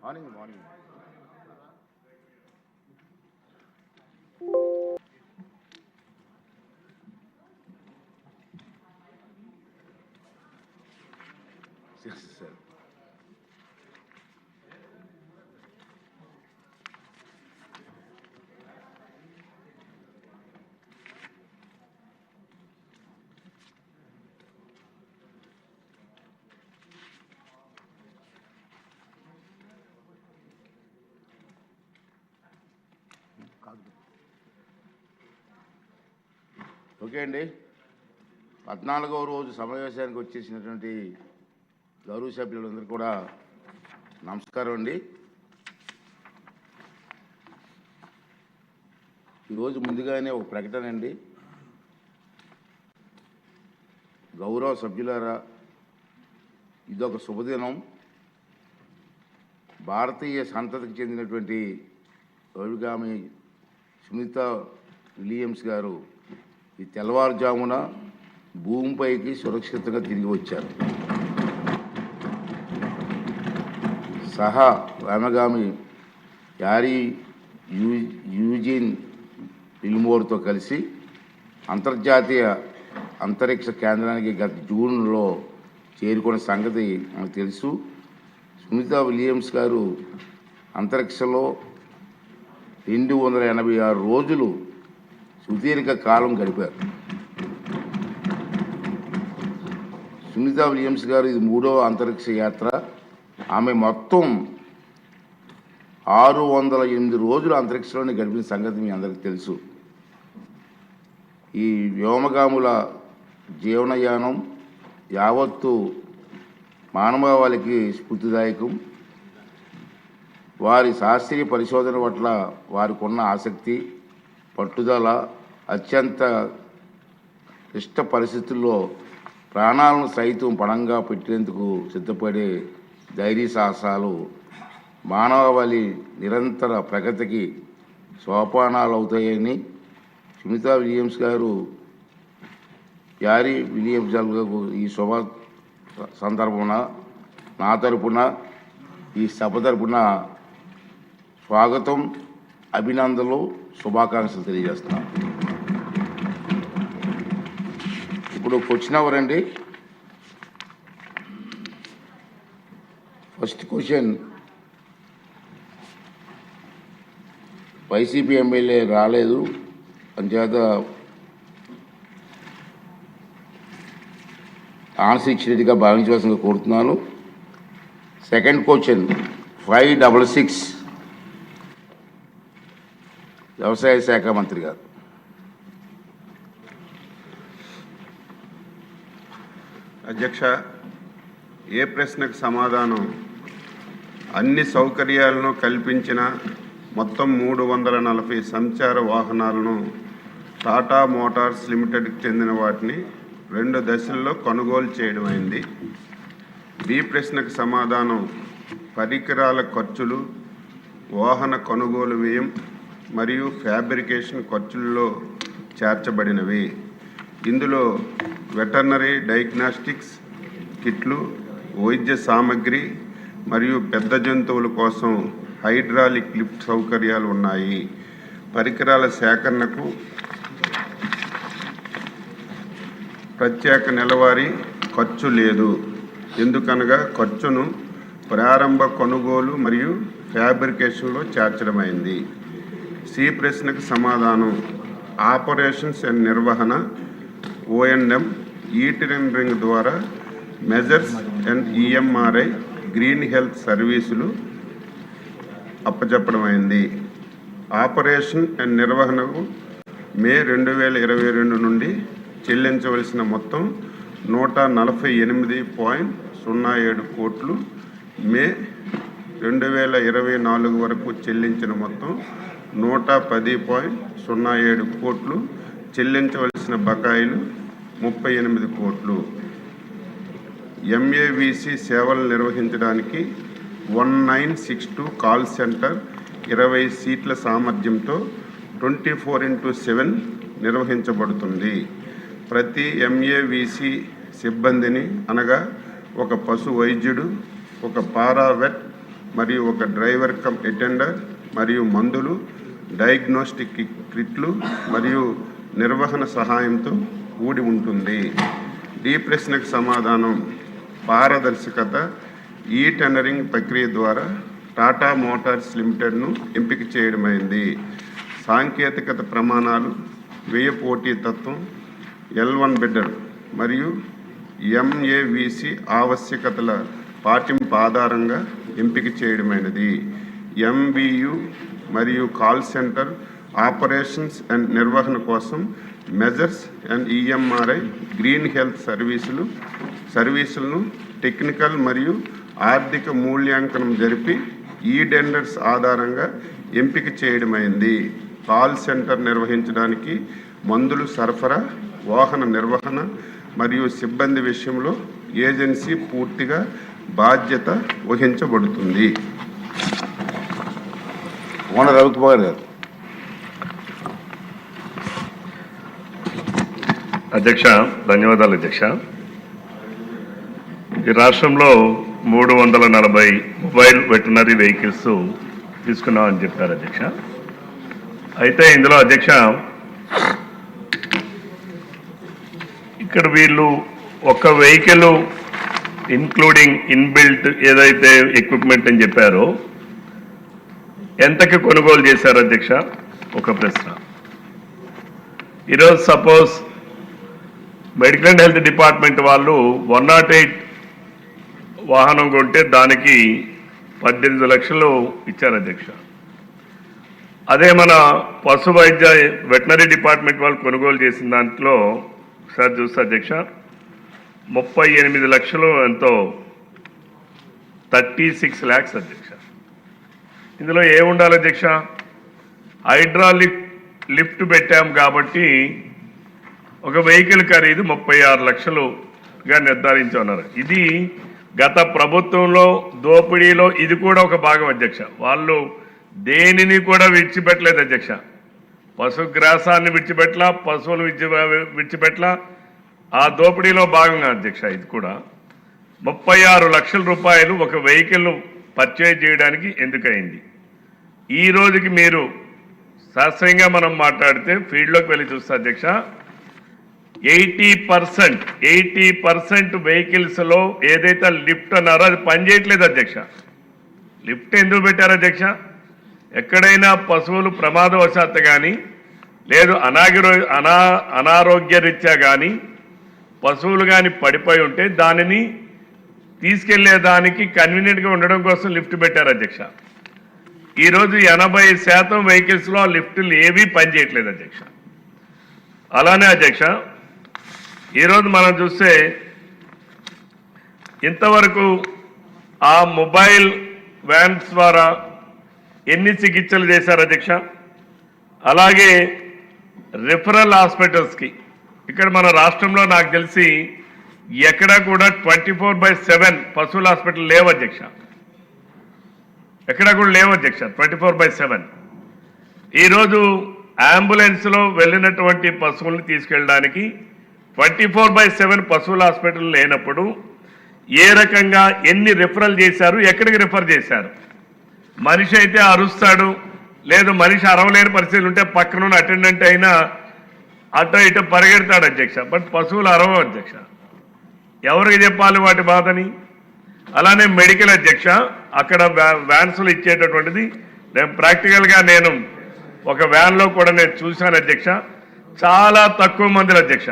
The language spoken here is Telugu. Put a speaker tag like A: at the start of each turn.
A: మార్నింగ్ మార్నింగ్ సార్ ఓకే అండి. 14వ రోజు సమావేశానికి వచ్చేసినటువంటి గౌరవ సభ్యులందరూ కూడా నమస్కారం అండి. ఈరోజు ముందుగానే ఒక ప్రకటన అండి. గౌరవ సభ్యులారా, ఇదొక శుభదినం. భారతీయ సంతతికి చెందినటువంటి అభిగామి సునీత విలియమ్స్ గారు ఈ తెల్లవారుజామున భూమిపైకి సురక్షితంగా తిరిగి వచ్చారు. సహా ఆమెగామి యారీ యూజిన్ విల్మోర్తో కలిసి అంతర్జాతీయ అంతరిక్ష కేంద్రానికి గత జూన్లో చేరుకున్న సంగతి మనకు తెలుసు. సునీత విలియమ్స్ గారు అంతరిక్షంలో 286 రోజులు సుదీర్ఘ కాలం గడిపారు. సునీత విలియమ్స్ గారు ఇది 3వ అంతరిక్ష యాత్ర. ఆమె మొత్తం 608 రోజులు అంతరిక్షంలోనే గడిపిన సంగతి మీ అందరికీ తెలుసు. ఈ వ్యోమగాముల జీవనయానం యావత్తు మానవాళికి స్ఫూర్తిదాయకం. వారి శాస్త్రీయ పరిశోధన పట్ల వారికి ఉన్న ఆసక్తి, పట్టుదల, అత్యంత క్లిష్ట పరిస్థితుల్లో ప్రాణాలను సైతం పణంగా పెట్టేందుకు సిద్ధపడే ధైర్య సాహసాలు మానవాళి నిరంతర ప్రగతికి సోపానాలు అవుతాయని సునీత విలియమ్స్ గారు యారీ విలియమ్స్ గారు ఈ శుభ సందర్భమున నా తరపున ఈ సభ తరపున స్వాగతం, అభినందనలు, శుభాకాంక్షలు తెలియజేస్తున్నాను. ఇప్పుడు క్వశ్చన్ ఎవరండి? ఫస్ట్ క్వశ్చన్, వైసీపీ ఎమ్మెల్యే రాలేదు అంచేత ఆన్సర్ ఇచ్చినట్టుగా భావించవలసిందిగా కోరుతున్నాను. సెకండ్ క్వశ్చన్ 566 వ్యవసాయ శాఖ మంత్రి గారు.
B: అధ్యక్ష, ఏ ప్రశ్నకు సమాధానం? అన్ని సౌకర్యాలను కల్పించిన మొత్తం 340 సంచార వాహనాలను టాటా మోటార్స్ లిమిటెడ్కి చెందిన వాటిని 2 దశల్లో కొనుగోలు చేయడమైంది. బి ప్రశ్నకు సమాధానం పరికరాల ఖర్చులు, వాహన కొనుగోలు వ్యయం మరియు ఫ్యాబ్రికేషన్ ఖర్చుల్లో చేర్చబడినవి. ఇందులో వెటర్నరీ డయాగ్నాస్టిక్స్ కిట్లు, వైద్య సామగ్రి మరియు పెద్ద జంతువుల కోసం హైడ్రాలిక్ లిఫ్ట్ సౌకర్యాలు ఉన్నాయి. పరికరాల సేకరణకు ప్రత్యేక నెలవారీ ఖర్చు లేదు, ఎందుకనగా ఖర్చును ప్రారంభ కొనుగోలు మరియు ఫ్యాబ్రికేషన్లో చేర్చడమైంది. సి ప్రశ్నకు సమాధానం ఆపరేషన్స్ అండ్ నిర్వహణ O&M ఈటరింగ్ ద్వారా measures and EMRI green health సర్వీసులు అప్పచెప్పడమైంది. ఆపరేషన్ అండ్ నిర్వహణకు మే 2022 నుండి చెల్లించవలసిన మొత్తం 148.07 కోట్లు, మే 2024 వరకు చెల్లించిన మొత్తం 110.07 కోట్లు, చెల్లించవలసిన బకాయిలు 38 కోట్లు. MAVC సేవలు నిర్వహించడానికి 1962 కాల్ సెంటర్ 20 సీట్ల సామర్థ్యంతో 24/7 నిర్వహించబడుతుంది. ప్రతి MAVC సిబ్బందిని అనగా ఒక పశు వైద్యుడు, ఒక పారావెట్, మరియు ఒక డ్రైవర్ కమ్ అటెండర్ మరియు మందులు, డయాగ్నోస్టిక్ కిట్లు మరియు నిర్వహణ సహాయంతో కూడి ఉంటుంది. ఈ ప్రశ్నకు సమాధానం పారదర్శకత. ఈ టెండరింగ్ ప్రక్రియ ద్వారా టాటా మోటార్స్ లిమిటెడ్ను ఎంపిక చేయడమైంది. సాంకేతికత ప్రమాణాలు, వ్యయ పోటీ తత్వం, L1 బిడ్డర్ మరియు MAVC ఆవశ్యకతల పాటింపు ఆధారంగా ఎంపిక చేయడమైనది. MVU మరియు కాల్ సెంటర్ ఆపరేషన్స్ అండ్ నిర్వహణ కోసం measures and EMRI green health సర్వీసులను టెక్నికల్ మరియు ఆర్థిక మూల్యాంకనం జరిపి ఈ టెండర్స్ ఆధారంగా ఎంపిక చేయడమైంది. కాల్ సెంటర్ నిర్వహించడానికి మందులు సరఫరా, వాహన నిర్వహణ మరియు సిబ్బంది విషయంలో ఏజెన్సీ పూర్తిగా బాధ్యత వహించబడుతుంది.
A: రవికుమార్ గారు.
C: అధ్యక్ష, ధన్యవాదాలు అధ్యక్ష. ఈ రాష్ట్రంలో 340 మొబైల్ వెటర్నరీ వెహికల్స్ తీసుకున్నామని చెప్పారు అధ్యక్ష. అయితే ఇందులో అధ్యక్ష ఇక్కడ వీళ్ళు ఒక వెహికల్ ఇన్క్లూడింగ్ ఇన్బిల్ట్ ఏదైతే ఎక్విప్మెంట్ అని చెప్పారో ఎంతకి కొనుగోలు చేశారు అధ్యక్ష? ఒక ప్రశ్న. ఈరోజు suppose medical and health department వాళ్ళు 108 వాహనం కొంటే దానికి 18 లక్షలు ఇచ్చారు అధ్యక్ష. అదే మన పశు వైద్య వెటనరీ డిపార్ట్మెంట్ వాళ్ళు కొనుగోలు చేసిన దాంట్లో సార్ చూస్తే అధ్యక్ష 38 లక్షలు ఎంతో 36 lakhs అధ్యక్ష. ఇందులో ఏముండాలి అధ్యక్ష? హైడ్రాలిక్ లిఫ్ట్ పెట్టాం కాబట్టి ఒక వెహికల్ ఖరీదు 36 లక్షలుగా నిర్ధారించున్నారు. ఇది గత ప్రభుత్వంలో దోపిడీలో ఇది కూడా ఒక భాగం అధ్యక్ష. వాళ్ళు దేనిని కూడా విడిచిపెట్టలేదు అధ్యక్ష. పశుగ్రాసాన్ని విడిచిపెట్టలా, పశువులు విడిచిపెట్టలా. ఆ దోపిడీలో భాగంగా అధ్యక్ష ఇది కూడా 36 లక్షల రూపాయలు ఒక వెహికల్ పర్చేజ్ చేయడానికి ఎందుకయింది? ఈ రోజుకి మీరు శాస్త్రీయంగా మనం మాట్లాడితే ఫీల్డ్లోకి వెళ్ళి చూస్తే అధ్యక్ష 80% వెహికల్స్లో ఏదైతే లిఫ్ట్ అన్నారో అది పనిచేయట్లేదు అధ్యక్ష. లిఫ్ట్ ఎందుకు పెట్టారు అధ్యక్ష? ఎక్కడైనా పశువులు ప్రమాదవశాత్తు కానీ లేదు అనారోగ్య రీత్యా కానీ పశువులు కానీ పడిపోయి ఉంటే దానిని తీసుకెళ్లేదానికి కన్వీనియంట్గా ఉండడం కోసం లిఫ్ట్ పెట్టారు అధ్యక్ష. ఈరోజు 80% వెహికల్స్లో లిఫ్టులు ఏవీ పనిచేయట్లేదు అధ్యక్ష. అలానే అధ్యక్ష ఈరోజు మనం చూస్తే ఇంతవరకు ఆ మొబైల్ వ్యాన్స్ ద్వారా ఎన్ని చికిత్సలు చేశారు అధ్యక్ష? అలాగే రిఫరల్ హాస్పిటల్స్కి ఇక్కడ మన రాష్ట్రంలో నాకు తెలిసి ఎక్కడా కూడా 24/7 పశువుల హాస్పిటల్ లేవు అధ్యక్ష. ఎక్కడా కూడా లేవు అధ్యక్ష 24/7. ఈరోజు అంబులెన్స్లో వెళ్ళినటువంటి పశువుల్ని తీసుకెళ్ళడానికి 24/7 పశువుల హాస్పిటల్ లేనప్పుడు ఏ రకంగా ఎన్ని రిఫరల్ చేశారు, ఎక్కడికి రిఫర్ చేశారు? మనిషి అయితే అరుస్తాడు, లేదు మనిషి అరవలేని పరిస్థితులు ఉంటే పక్కన అటెండెంట్ అయినా అటో ఇటో పరిగెడతాడు అధ్యక్ష. బట్ పశువులు అరవవు అధ్యక్ష. ఎవరికి చెప్పాలి వాటి బాధని? అలానే మెడికల్ అధ్యక్ష అక్కడ వ్యాన్స్లు ఇచ్చేటటువంటిది నేను ప్రాక్టికల్గా నేను ఒక వ్యాన్లో కూడా నేను చూశాను అధ్యక్ష. చాలా తక్కువ మందిలో అధ్యక్ష